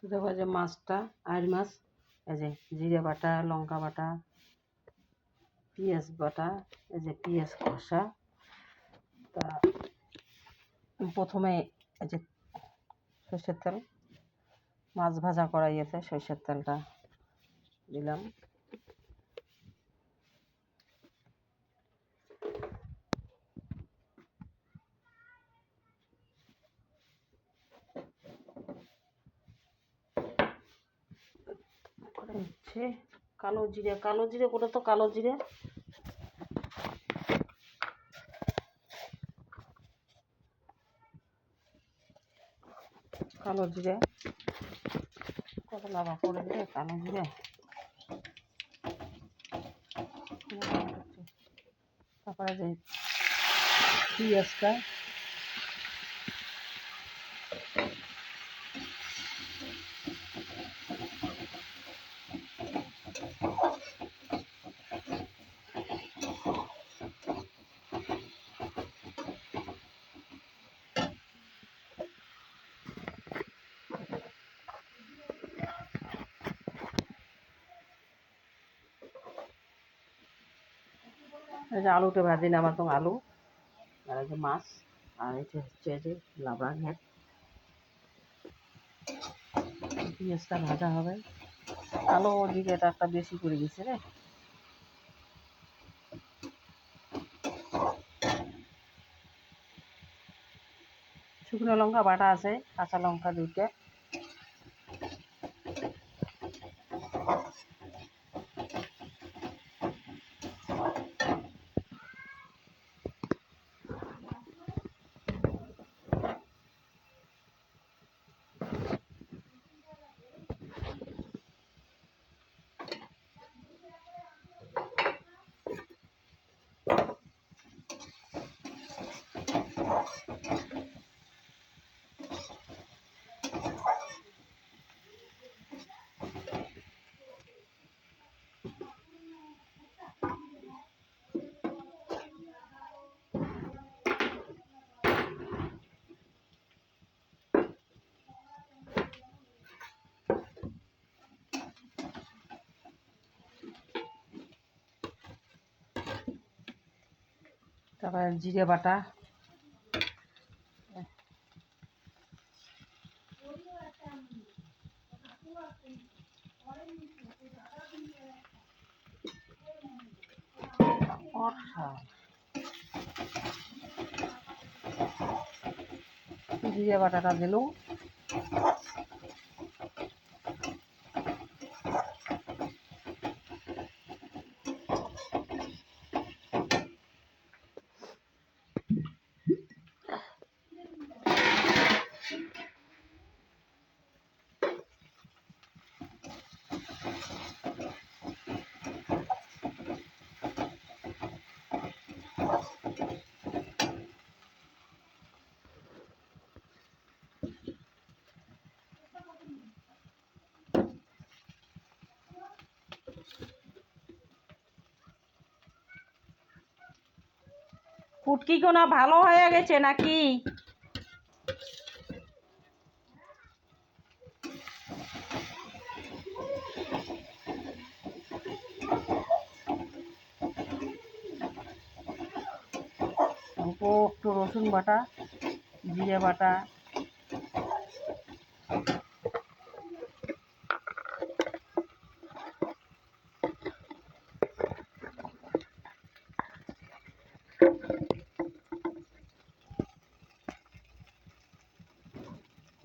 দেখো যে মাছটা, আইড় মাছ, এই যে জিরে বাটা, লঙ্কা বাটা, পেঁয়াজ বাটা, এই যে পেঁয়াজ কষা। তা প্রথমে এই যে সর্ষের তেল, মাছ ভাজা করাই আছে, সর্ষের তেলটা দিলাম। হচ্ছে কালো জিরে, কালো জিরে করে তো কালো জিরে, কালো জিরে কত লাভা করে দিলে কালো জিরে। তারপরে যে পেঁয়াজটা, এই যে আলুটা ভাজি নেওয়ার তো আলু, আর এই যে মাছ, আর এটা হচ্ছে যে লাবড়া ঘ্যাট। পেঁয়াজটা ভাজা হবে, কালো জিরেটা একটা বেশি করে দিচ্ছে রে। শুকনো লঙ্কা বাটা আছে, কাঁচা লঙ্কা 2টা। তারপরে জিরে বাটা, জিরে বাটাটা দিলাম। ফুটকি কোনা ভালো হয়ে গেছে নাকি? অল্প একটু রসুন বাটা, জিরে বাটা,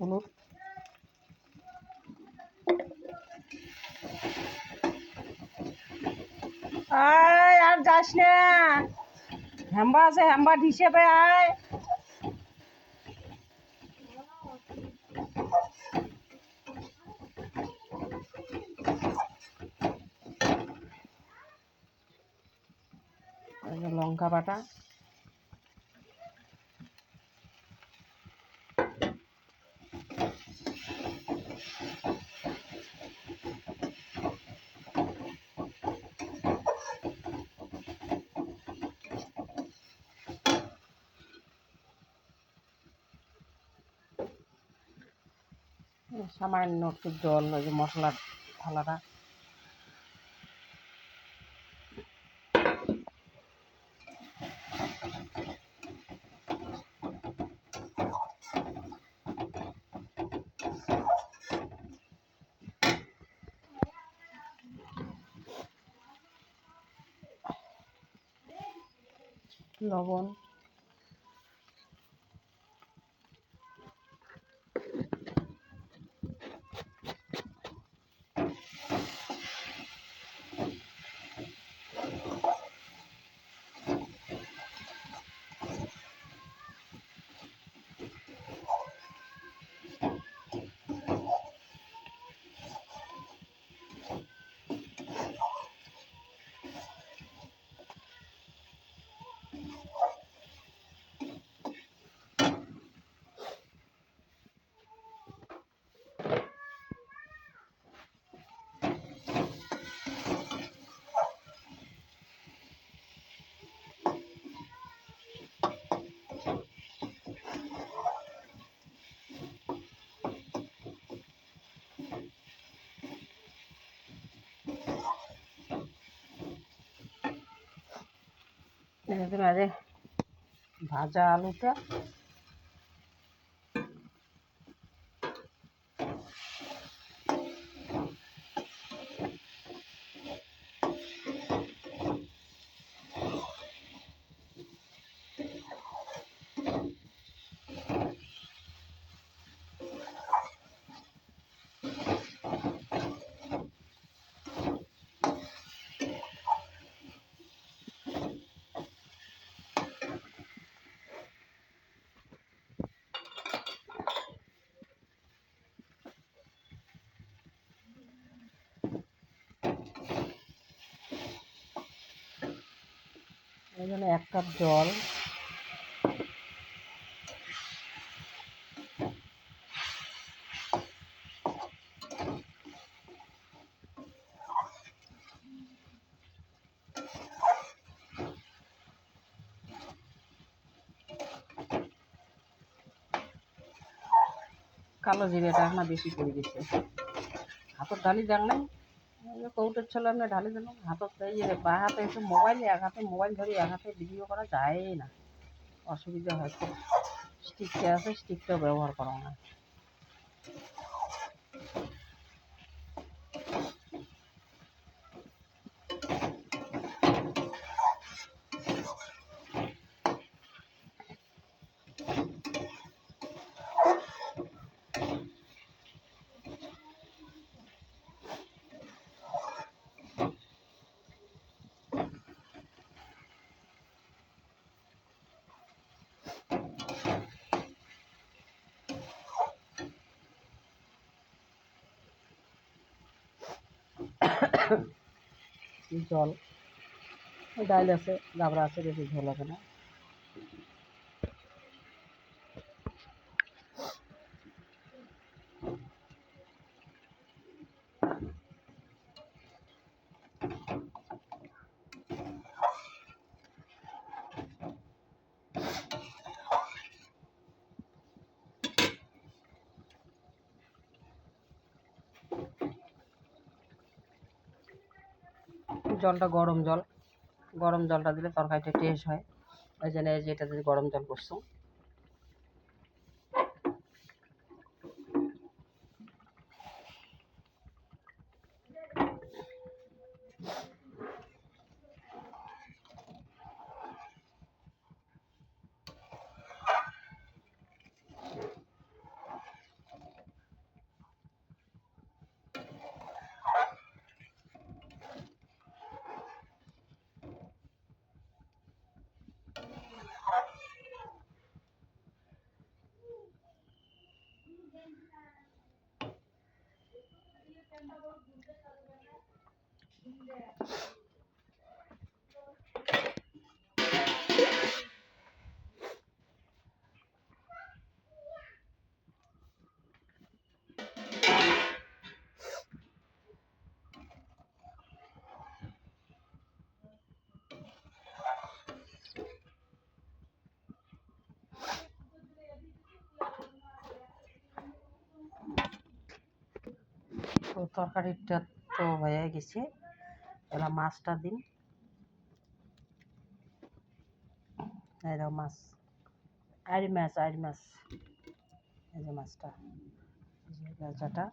হলুদ, আয় আর যাস না, হ্যাম্বা আছে, হ্যাম্বা হিসেবে আয়। লঙ্কা বাটা, সামান্য একটু জল, ওই যে মশলার থালাটা। লবণ, মাঝে ভাজা আলুটা এখানে 1 কাপ জল, কালো জিরেটা এখন বেশি করে দিচ্ছে। হাতত ঢালি দেন নাই, কৌটোর ছিল আমরা ঢালি দিলাম হাতত। বা হাতে এসে মোবাইল, এক হাতে মোবাইল ধরি, এক হাতে ভিডিও করা যায় না, অসুবিধা হয় খুব। স্টিকটা আছে, স্টিকটাও ব্যবহার করা না। জল, ডাইল আছে, গাবড়া আছে, বেশি ঝোল হবে না। জলটা গরম জল, গরম জলটা দিলে তরকারিটা টেস্ট হয়। ওই জন্য এই যে এটা যদি গরম জল করছো। তো তরকারিটা তো হয়ে গেছে, এবার মাছটা দিন। এই দাও মাছ, আড়ি মাছ, এই যে মাছটা, এই যে গাজাটা